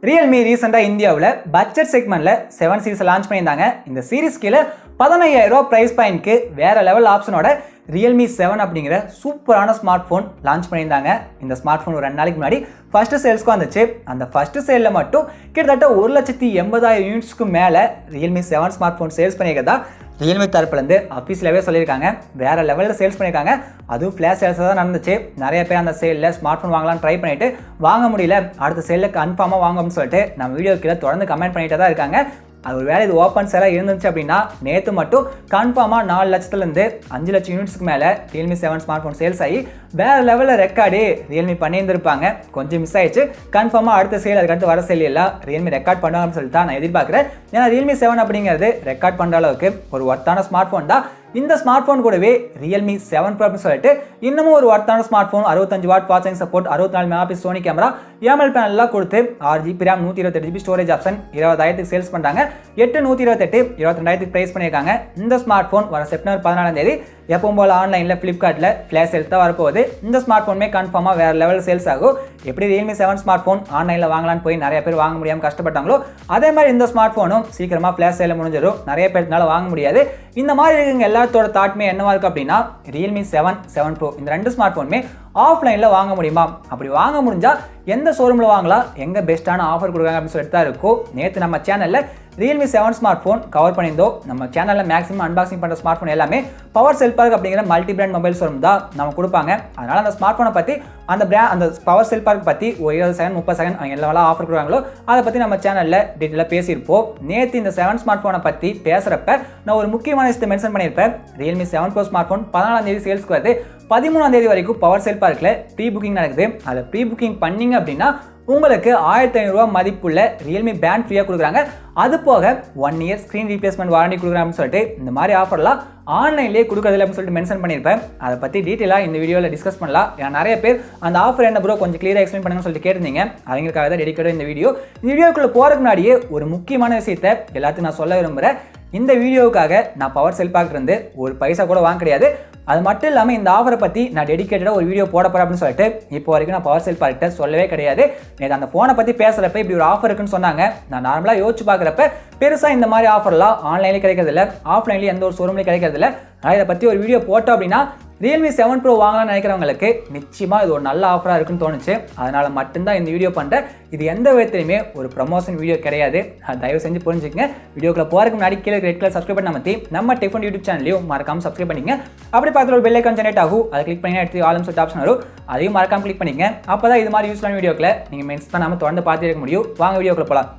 Realme ரீசெண்டாக இந்தியாவில் budget செக்மெண்ட்டில் 7 சீரிஸ் லான்ச் பண்ணியிருந்தாங்க. இந்த சீரிஸ் கீழே 15,000 ப்ரைஸ் பாயிண்ட்க்கு வேறு லெவல் ஆப்ஷனோட Realme 7 அப்படிங்கிற சூப்பரான ஸ்மார்ட் ஃபோன் லான்ச் பண்ணியிருந்தாங்க. இந்த ஸ்மார்ட் ஃபோன் ஒரு 2 நாளைக்கு முன்னாடி ஃபஸ்ட்டு சேல்ஸ்க்கு வந்துச்சு. அந்த ஃபஸ்ட்டு சேலில் மட்டும் கிட்டத்தட்ட 1,80,000 யூனிட்ஸ்க்கு மேலே Realme 7 ஸ்மார்ட் ஃபோன் சேல்ஸ் பண்ணியிருக்கதா Realme தரப்புலேருந்து அஃபீஷியலாகவே சொல்லியிருக்காங்க. வேறு லெவலில் சேல்ஸ் பண்ணியிருக்காங்க. அதுவும் ஃப்ளாஷ் சேல்ஸாக தான் நடந்துச்சு. நிறைய பேர் அந்த சேலில் ஸ்மார்ட் ஃபோன் வாங்கலாம்னு ட்ரை பண்ணிவிட்டு வாங்க முடியல, அடுத்த சேலில் கன்ஃபார்மாக வாங்க அப்படின்னு சொல்லிட்டு நம்ம வீடியோ கீழே தொடர்ந்து கமெண்ட் பண்ணிகிட்டே தான் இருக்காங்க. அது ஒரு வேலை இது ஓப்பன் சேலாக இருந்துச்சு அப்படின்னா நேற்று மட்டும் கன்ஃபார்மாக 4 லட்சத்துலேருந்து 5 லட்சம் யூனிட்ஸ்க்கு மேலே Realme 7 ஸ்மார்ட் ஃபோன் சேல்ஸ் ஆகி வேறு லெவலில் ரெக்கார்டு Realme பண்ணியிருந்திருப்பாங்க. கொஞ்சம் மிஸ் ஆயிடுச்சு. கன்ஃபார்மாக அடுத்த சேல் அதுக்கடுத்து வர சேல் எல்லாம் Realme ரெக்கார்ட் பண்ணுவாங்கன்னு சொல்லிட்டு தான் நான் எதிர்பார்க்குறேன். ஏன்னா Realme 7 அப்படிங்கிறது ரெக்கார்ட் பண்ணுற அளவுக்கு ஒரு ஒர்த்தான ஸ்மார்ட் ஃபோன் தான். இந்த ஸ்மார்ட் ஃபோன் கூடவே Realme 7 Pro அப்படின்னு சொல்லிட்டு இன்னமும் ஒரு ஒர்த்தான smart phone, 65 watt fast charging support, 64 megapixel Sony camera, AMOLED பேனல்லாம் கொடுத்து 6GB RAM 128GB storage option 20,000க்கு சேல்ஸ் பண்ணுறாங்க. 8,128 22,000க்கு ப்ரைஸ் பண்ணியிருக்காங்க. இந்த ஸ்மார்ட் ஃபோன் வர செப்டம்பர் 14 எப்பவும் போல் ஆன்லைனில் ஃப்ளிப்கார்ட்டில் ஃப்ளாஷ் சேல்ஸ் தான் வரப்போகுது. இந்த ஸ்மார்ட் ஃபோனுமே கன்ஃபார்மாக வேறு லெவல் சேல்ஸ் ஆகும். எப்படி Realme 7 ஸ்மார்ட் ஃபோன் ஆன்லைனில் வாங்கலான்னு போய் நிறைய பேர் வாங்க முடியாமல் கஷ்டப்பட்டாங்களோ அதே மாதிரி இந்த ஸ்மார்ட் ஃபோனும் சீக்கிரமாக ஃப்ளாஷ் சேலில் முடிஞ்சிடும். நிறைய பேர்னால வாங்க முடியாது. இந்த மாதிரி இருக்குங்க எல்லாத்தோட தாட்மே என்னவா இருக்குது அப்படின்னா Realme 7 7 Pro இந்த 2 ஸ்மார்ட் ஃபோனுமே ஆஃப்லைனில் வாங்க முடியுமா, அப்படி வாங்க முடிஞ்சால் எந்த ஷோரூமில் வாங்கலாம், எங்கே பெஸ்ட்டான ஆஃபர் கொடுக்குறாங்க அப்படின்னு சொல்லிட்டு தான் இருக்கும். நேற்று நம்ம சேனலில் Realme 7 ஸ்மார்ட் ஃபோன் கவர் பண்ணியிருந்தோம். நம்ம சேனலில் மேக்ஸிமம் அன்பாக்சிங் பண்ணுற ஸ்மார்ட் ஃபோன் எல்லாமே பவர் செல் பார்க் அப்படிங்கிற மல்டி பிராண்ட் மொபைல் ஷோரூம் தான் நம்ம கொடுப்பாங்க. அதனால் அந்த ஸ்மார்ட் ஃபோனை பற்றி அந்த பவர் செல் பார்க் பற்றி ஒரு 20 செகண்ட் 30 செகண்ட் அவங்க எல்லாம் ஆஃபர் கொடுக்குறாங்களோ அதை பற்றி நம்ம சேனலில் டீட்டெயிலாக பேசியிருப்போம். நேற்று இந்த 7 ஸ்மார்ட் ஃபோனை பற்றி பேசுகிறப்ப நான் ஒரு முக்கியமான விஷயத்தை மென்ஷன் பண்ணியிருப்பேன். Realme 7 Pro ஸ்மார்ட் ஃபோன் 14 சேல்ஸ்க்கு வருது. 13 வரைக்கும் பவர் செல் பார்க்கில் ப்ரீ புக்கிங் நடக்குது. அதில் ப்ரீ புக்கிங் பண்ணிங்க அப்படின்னா உங்களுக்கு 1,500 ரூபா மதிப்புள்ள Realme பேண்ட் ஃப்ரீயாக கொடுக்குறாங்க. அது போக 1 இயர் ஸ்க்ரீன் ரீப்ளேஸ்மெண்ட் வாரண்டி கொடுக்குறாங்கன்னு சொல்லிட்டு இந்த மாதிரி ஆஃபர்லாம் ஆன்லைன்லேயே கொடுக்குறதில்ல அப்படின்னு சொல்லிட்டு மென்ஷன் பண்ணியிருப்பேன். அதை பற்றி டீட்டெயிலாக இந்த வீடியோவில் டிஸ்கஸ் பண்ணலாம். ஏன்னா நிறைய பேர் அந்த ஆஃபர் என்ன ப்ரோ கொஞ்சம் கிளியராக எக்ஸ்பிளைன் பண்ணுங்கன்னு சொல்லிட்டு கேட்டிருந்தீங்க. அவங்களுக்காக தான் டெடிக்கேட்டாக இந்த வீடியோக்குள்ளே போகிறதுக்கு முன்னாடியே ஒரு முக்கியமான விஷயத்தை எல்லாத்தையும் நான் சொல்ல விரும்புகிறேன். இந்த வீடியோவுக்காக நான் பவர் செல் பார்க்கிருந்து ஒரு பைசா கூட வாங்க கிடையாது. அது மட்டும் இல்லாமல் இந்த ஆஃபரை பற்றி நான் டெடிக்கேட்டடாக ஒரு வீடியோ போட போகிறேன் அப்படின்னு சொல்லிட்டு இப்போ வரைக்கும் நான் பவர் செல் பார்க்கிட்ட சொல்லவே கிடையாது. நேற்று அந்த ஃபோனை பற்றி பேசுகிறப்ப இப்படி ஒரு ஆஃபர் இருக்குன்னு சொன்னாங்க. நான் நார்மலாக யோசிச்சு பார்க்குறப்ப பெருசாக இந்த மாதிரி ஆஃபர்லாம் ஆன்லைன்லேயே கிடைக்கிறதில்ல, ஆஃப்லைன்லேயே எந்த ஒரு ஷோரூம்லேயும் கிடைக்கிறதில்ல. ஆனால் இதை பற்றி ஒரு வீடியோ போட்டோம் அப்படின்னா Realme 7 Pro வாங்கலாம்னு நினைக்கிறவங்களுக்கு நிச்சயமாக இது ஒரு நல்ல ஆஃபராக இருக்குன்னு தோணுச்சு. அதனால் மட்டும்தான் இந்த வீடியோ பண்ணுறேன். இது எந்த விதத்துலையுமே ஒரு ப்ரமோஷன் வீடியோ கிடையாது. தயவு செஞ்சு புரிஞ்சுக்கங்க. வீடியோக்குள்ள போகிறதுக்கு முன்னாடி கீழே ரெட் கலர் சப்ஸ்கிரைப் பண்ண மாற்றி நம்ம டெஃபன் யூடியூப் சேனலையும் மறக்காமல் சப்ஸ்கிரைப் பண்ணிங்க. அப்படி பார்த்து ஒரு பெல் ஐக்கான் ஜெனரேட் ஆகும். அதை கிளிக் பண்ணி எடுத்து ஆலும் சொல்லிட்டு ஆப்ஷன் வரும். அதையும் மறக்காமல் கிளிக் பண்ணிங்க. அப்போ தான் இது மாதிரி யூஸ்ஃபுல்லான வீடியோக்களை நீங்கள் மென்ஸ் தான் நம்ம தொடர்ந்து பார்த்து இருக்க முடியும். வாங்க வீடியோக்குள்ள போகலாம்.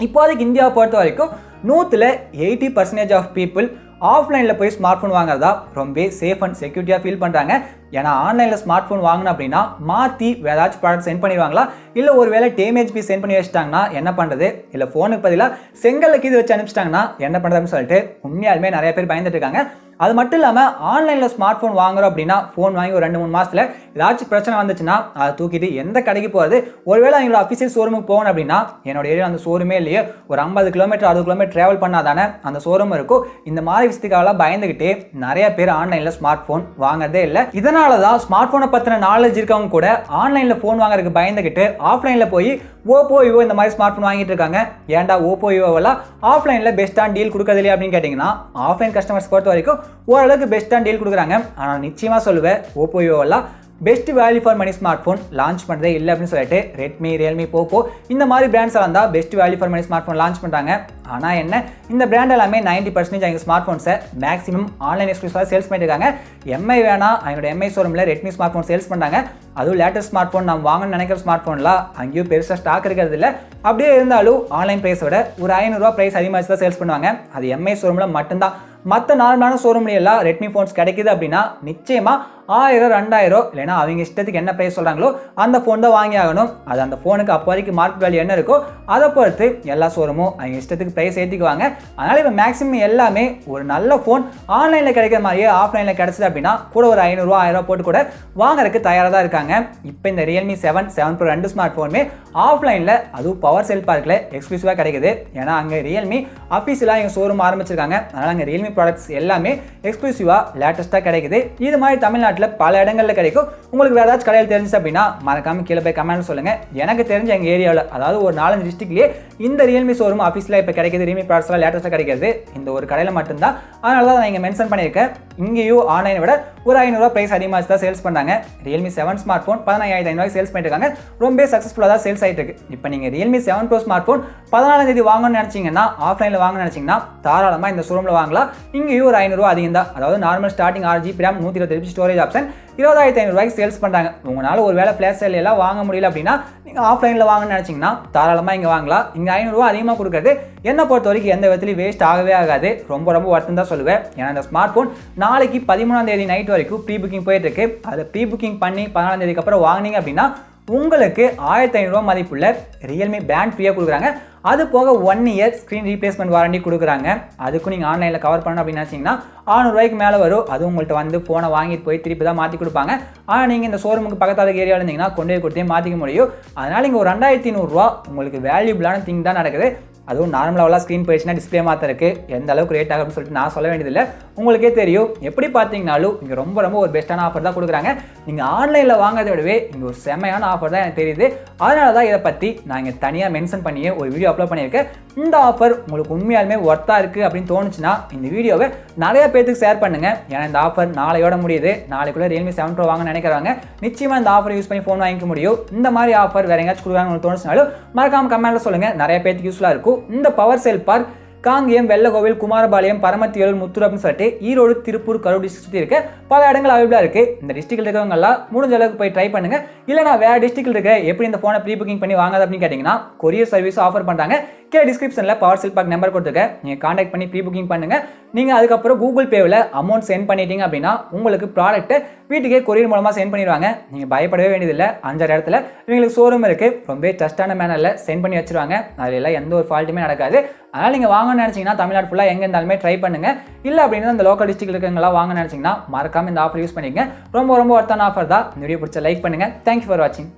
இப்போதைக்கு இந்தியாவை பொறுத்த வரைக்கும் 100ல் 80% ஆஃப் பீப்புள் ஆஃப்லைனில் போய் ஸ்மார்ட் ஃபோன் வாங்குறதா ரொம்ப சேஃப் அண்ட் செக்யூரிட்டியாக ஃபீல் பண்ணுறாங்க. ஏன்னா ஆன்லைனில் ஸ்மார்ட் ஃபோன் வாங்கினோம் அப்படின்னா மாற்றி ஏதாச்சும் ப்ராடக்ட் சென்ட் பண்ணிடுவாங்களா, இல்லை ஒரு வேளை டேமேஜ் பீஸ் சென்ட் பண்ணி வச்சுட்டாங்கன்னா என்ன பண்ணுறது, இல்லை ஃபோனுக்கு பதிலாக செங்கல்ல கீது வச்சு அனுப்பிச்சிட்டாங்கன்னா என்ன பண்ணுறதுன்னு சொல்லிட்டு உண்மையாலுமே நிறைய பேர் பயந்துட்டு இருக்காங்க. அது மட்டும் இல்லாமல் ஆன்லைனில் ஸ்மார்ட் ஃபோன் வாங்குறோம் அப்படின்னா ஃபோன் வாங்கி ஒரு 2-3 மாதத்தில் ஏதாச்சும் பிரச்சனை வந்துச்சுன்னா அதை தூக்கிட்டு எந்த கடைக்கு போகிறது, ஒருவேளை அவங்களோட அஃபிஷியல் ஷோரூமுக்கு போகணும் அப்படின்னா என்னோட ஏரியா அந்த ஷோரூமே இல்லையே, ஒரு 50 கிலோமீட்டர் 60 கிலோமீட்டர் ட்ராவல் பண்ணால் தானே அந்த ஷோரூம் இருக்கும். இந்த மாதிரி விஷயத்துக்காகலாம் பயந்துக்கிட்டு நிறைய பேர் ஆன்லைனில் ஸ்மார்ட் ஃபோன் வாங்குறதே இல்லை. இதனால தான் ஸ்மார்ட் ஃபோனை பற்றின நாலேஜ் இருக்கவங்க கூட ஆன்லைனில் ஃபோன் வாங்குறதுக்கு பயந்துக்கிட்டு ஆஃப்லைனில் போய் ஓப்போ விவோ இந்த மாதிரி ஸ்மார்ட் ஃபோன் வாங்கிட்டு இருக்காங்க. ஏன்டா ஓப்போ விவோவெல்லாம் ஆஃப்லைனில் பெஸ்ட்டான டீல் கொடுக்கறது இல்லையா அப்படின்னு கேட்டிங்கன்னா ஆஃப்லைன் கஸ்டமர்ஸ் பொறுத்த வரைக்கும் ஓரளவுக்கு பெஸ்ட்டான டீல் கொடுக்குறாங்க. ஆனால் நிச்சயமாக சொல்லுவேன் ஓப்போ விவோவெல்லாம் best value for money smart phone launch பண்ணுறதே இல்லை அப்படின்னு சொல்லிட்டு ரெட்மி, ரியல்மி, போக்கோ இந்த மாதிரி பிராண்ட்ஸ் எல்லாம் தான் best value for money smart phone launch பண்ணுறாங்க. ஆனால் என்ன இந்த பிராண்ட் எல்லாமே 90% அவங்க ஸ்மார்ட் ஃபோன்ஸை மேக்ஸிமம் ஆன்லைன் எக்ஸ்க்ளூசிவாக சேல்ஸ் பண்ணியிருக்காங்க. எம்ஐ வேணா அவங்களோட எம்ஐ ஷோரூமில் ரெட்மி ஸ்மார்ட் ஃபோன் சேல்ஸ் பண்ணுறாங்க. அதுவும் லேட்டஸ்ட் ஸ்மார்ட் ஃபோன் நம்ம வாங்கணும்னு நினைக்கிற ஸ்மார்ட் ஃபோன்லாம் அங்கேயும் பெருசாக ஸ்டாக் இருக்கிறது இல்லை. அப்படியே இருந்தாலும் ஆன்லைன் ப்ரைஸோட ஒரு 500 ரூபா ப்ரைஸ் அதிகமாக தான் சேல்ஸ் பண்ணுவாங்க. அது எம்ஐ ஷோரூமில் மட்டும்தான். மற்ற நார்மலான ஷோரூம்லையெல்லாம் ரெட்மி ஃபோன்ஸ் கிடைக்குது அப்படின்னா நிச்சயமாக 1000 2000 இல்லைனா அவங்க இஷ்டத்துக்கு என்ன ப்ரைஸ் சொல்கிறாங்களோ அந்த ஃபோன் தான் வாங்கி ஆகணும். அது அந்த ஃபோனுக்கு அப்போ வரைக்கும் மார்க்கெட் வேல்யூ என்ன இருக்கோ அதை பொறுத்து எல்லா ஷோரூமும் அவங்க இஷ்டத்துக்கு ப்ரைஸ் ஏற்றிக்குவாங்க. அதனால் இப்போ மேக்ஸிமம் எல்லாமே ஒரு நல்ல ஃபோன் ஆன்லைனில் கிடைக்கிற மாதிரியே ஆஃப்லைனில் கிடச்சிது அப்படின்னா கூட ஒரு 500 ரூபா 1000 ரூபா போட்டு கூட வாங்குறதுக்கு தயாராக தான் இருக்காங்க. இப்போ இந்த Realme 7 7 Pro 2 ஸ்மார்ட் ஃபோனுமே ஆஃப்லைனில் அதுவும் பவர் செல் பார்க்கில் எக்ஸ்க்ளூசிவாக கிடைக்குது. ஏன்னா அங்கே Realme அஃபீஷியலாக எங்கள் ஷோரூம் ஆரம்பிச்சிருக்காங்க. அதனால் அங்கே Realme ப்ராடக்ட்ஸ் எல்லாமே எக்ஸ்க்ளூசிவாக லேட்டஸ்ட்டாக கிடைக்குது. இது மாதிரி தமிழ்நாட்டில் பல இடங்களில் கிடைக்கும். உங்களுக்கு வேறு ஏதாச்சும் கடையில் தெரிஞ்சிச்சு அப்படின்னா மறக்காம கீழே போய் கமெண்ட் சொல்லுங்கள். எனக்கு தெரிஞ்ச எங்கள் ஏரியாவில் அதாவது ஒரு 4-5 டிஸ்ட்ரிக்ட்லேயே இந்த ரியல்மி ஷோரூம் ஆஃபீஸில் இப்போ கிடைக்கிது. ரியல்மி ப்ராடக்ட்ஸ்லாம் லேட்டஸ்ட்டாக கிடைக்கிறது இந்த ஒரு கடையில் மட்டும்தான். அதனால தான் நான் இங்கே மென்ஷன் பண்ணியிருக்கேன். இங்கேயும் ஆன்லைனை விட ஒரு 500 ரூபா ப்ரைஸ் அதிகமாக தான் சேல்ஸ் பண்ணாங்க. ரியல்மி 7 ஸ்மார்ட் ஃபோன் 15,500 சேல்ஸ் பண்ணிட்டு இருக்காங்க. ரொம்ப சக்ஸஸ்ஃபுல்லாக தான் சேல்ஸ் ஆகிட்டு இருக்கு. இப்போ நீங்கள் ரியல்மி 7 ப்ரோ ஸ்மார்ட் ஃபோன் 14ஆம் தேதி வாங்கணும்னு நினச்சிங்கன்னா ஆஃப்லைனில் வாங்கணும்னு நினச்சிங்கன்னா தாராளமாக இந்த ஷோரூமில் வாங்கலாம். இங்கேயும் ஒரு 500 ரூபா அதிகம் தான். அதாவது normal starting 6GB RAM 128GB storage option 20,500 ரூபாய்க்கு சேல்ஸ் பண்ணுறாங்க. உங்களால் ஒரு வேலை ஃப்ளாஷ் சேல் எல்லாம் வாங்க முடியல அப்படின்னா நீங்கள் ஆஃப்லைனில் வாங்கணும்னு நினச்சிங்கன்னா தாராளமாக இங்கே வாங்கலாம். இங்கே 500 ரூபா அதிகமாக கொடுக்குறது என்னை பொறுத்த வரைக்கும் எந்த விதத்துலையும் வேஸ்ட் ஆகவே ஆகாது. ரொம்ப ஒர்த்துன்னு தான் சொல்லுவேன். ஏன்னா இந்த ஸ்மார்ட் ஃபோன் நாளைக்கு 13ஆம் தேதி நைட் வரைக்கும் ப்ரீ புக்கிங் போயிட்டு இருக்கு. அதை ப்ரீ புக்கிங் பண்ணி 14ஆம் தேதிக்கு அப்புறம் வாங்கினீங்க அப்படின்னா உங்களுக்கு 1,500 ரூபா மதிப்புள்ள ரியல்மி பேண்ட் ஃப்ரீயாக கொடுக்குறாங்க. அது போக 1 இயர் ஸ்க்ரீன் ரீப்ளேஸ்மெண்ட் வாரண்டி கொடுக்குறாங்க. அதுக்கும் நீங்கள் ஆன்லைனில் கவர் பண்ணணும் அப்படின்னு நினச்சிங்கன்னா 600 ரூபாய்க்கு மேலே வரும். அதுவும் உங்கள்கிட்ட வந்து ஃபோனை வாங்கிட்டு போய் திருப்பி தான் மாற்றி கொடுப்பாங்க. ஆனால் நீங்கள் இந்த ஷோரூமுக்கு பக்கத்தால் ஏரியாவில் இருந்தீங்கன்னா கொண்டு போய் கொடுத்தே மாற்றிக்க முடியும். அதனால் இங்கே ஒரு 2,200 ரூபா உங்களுக்கு வேல்யூபிளான திங் தான் நடக்குது. அதுவும் நார்மலாக ஸ்க்ரீன் போயிடுச்சுன்னா டிஸ்பிளே மாற்றிருக்கு எந்த அளவுக்கு ரேட் ஆகும்னு சொல்லிட்டு நான் சொல்ல வேண்டியதில்லை. உங்களுக்கே தெரியும். எப்படி பார்த்தீங்கனாலும் இங்கே ரொம்ப ஒரு பெஸ்ட்டான ஆஃபர் தான் கொடுக்குறாங்க. நீங்கள் ஆன்லைனில் வாங்கிறத விடவே இங்கே ஒரு செமையான ஆஃபர் தான் எனக்கு தெரியுது. அதனால தான் இதை பற்றி நான் இங்கே தனியாக மென்ஷன் பண்ணியே ஒரு வீடியோ அப்லோட் பண்ணியிருக்கேன். இந்த ஆஃபர் உங்களுக்கு உண்மையாலுமே ஒர்த்தாக இருக்குது அப்படின்னு தோணுச்சுன்னா இந்த வீடியோவை நிறைய பேருக்கு ஷேர் பண்ணுங்கள். ஏன்னா இந்த ஆஃபர் நாளையோட முடியுது. நாளைக்குள்ளே ரியல்மி 7 ப்ரோ வாங்க நினைக்கிறாங்க. நிச்சயமாக இந்த ஆஃபர் யூஸ் பண்ணி ஃபோன் வாங்கிக்க முடியும். இந்த மாதிரி ஆஃபர் வேறு எங்கேயாச்சும் கொடுக்குறாங்கன்னு தோணுச்சுனாலும் மறக்காம கமெண்ட்டில் சொல்லுங்கள். நிறைய பேருக்கு யூஸ்ஃபுல்லாக இருக்கும். இந்த பவர் செல் பார்க் காங்கேயம், வெள்ளகோவில், குமாரபாளையம், பரமத்திவேலூர், முத்தூர் அப்படின்னு சொல்லிட்டு ஈரோடு, திருப்பூர், கரூர் டிஸ்ட்ரிக்ட் சுற்றி இருக்க பல இடங்கள் அவைலபிளாக இருக்குது. இந்த டிஸ்ட்ரிக்டில் இருக்கிறவங்கலாம் முடிஞ்ச அளவுக்கு போய் ட்ரை பண்ணுங்கள். இல்லைனா வேறு டிஸ்ட்ரிக்டில் இருக்க எப்படி இந்த ஃபோனை ப்ரீ புக்கிங் பண்ணி வாங்காது அப்படின்னு கேட்டிங்கன்னா கொரியர் சர்வீஸ் ஆஃபர் பண்ணுறாங்க. கீழே டிஸ்கிரிப்ஷனில் பவர் செல் பார்க் நம்பர் கொடுத்துருக்கேன். நீங்கள் கான்டாக்ட் பண்ணி ப்ரீ புக்கிங் பண்ணுங்கள். நீங்கள் அதுக்கப்புறம் கூகுள் பேவில் அமௌண்ட் சென்ட் பண்ணிட்டீங்க அப்படின்னா உங்களுக்கு ப்ராடக்ட்டை வீட்டுக்கே கொரியர் மூலமாக சென்ட் பண்ணிடுவாங்க. நீங்கள் பயப்படவே வேண்டியதில்லை. 5-6 இடத்துல இவங்களுக்கு ஷோரூம் இருக்குது. ரொம்ப ட்ரஸ்டான மேனரில் சென்ட் பண்ணி வச்சுருவாங்க. அதில் எல்லாம் எந்த ஒரு ஃபால்ட்டுமே நடக்காது. அதனால் நீங்கள் வாங்கணும்னு நினச்சிங்கன்னா தமிழ்நாடு ஃபுல்லாக எங்கே இருந்தாலுமே ட்ரை பண்ணுங்கள். இல்லை அப்படின்னா அந்த லோக்கல் டிஸ்ட்ரிக்ட் இருக்கிறவங்களாம் வாங்க நினச்சிங்கன்னா மறக்காமல் இந்த ஆஃபர் யூஸ் பண்ணிக்கங்க. ரொம்ப ஒர்த்தான ஆஃபர் தான். இந்த வீடியோ பிடிச்ச லைக் பண்ணுங்கள். தேங்க்யூ ஃபார் வாட்சிங்.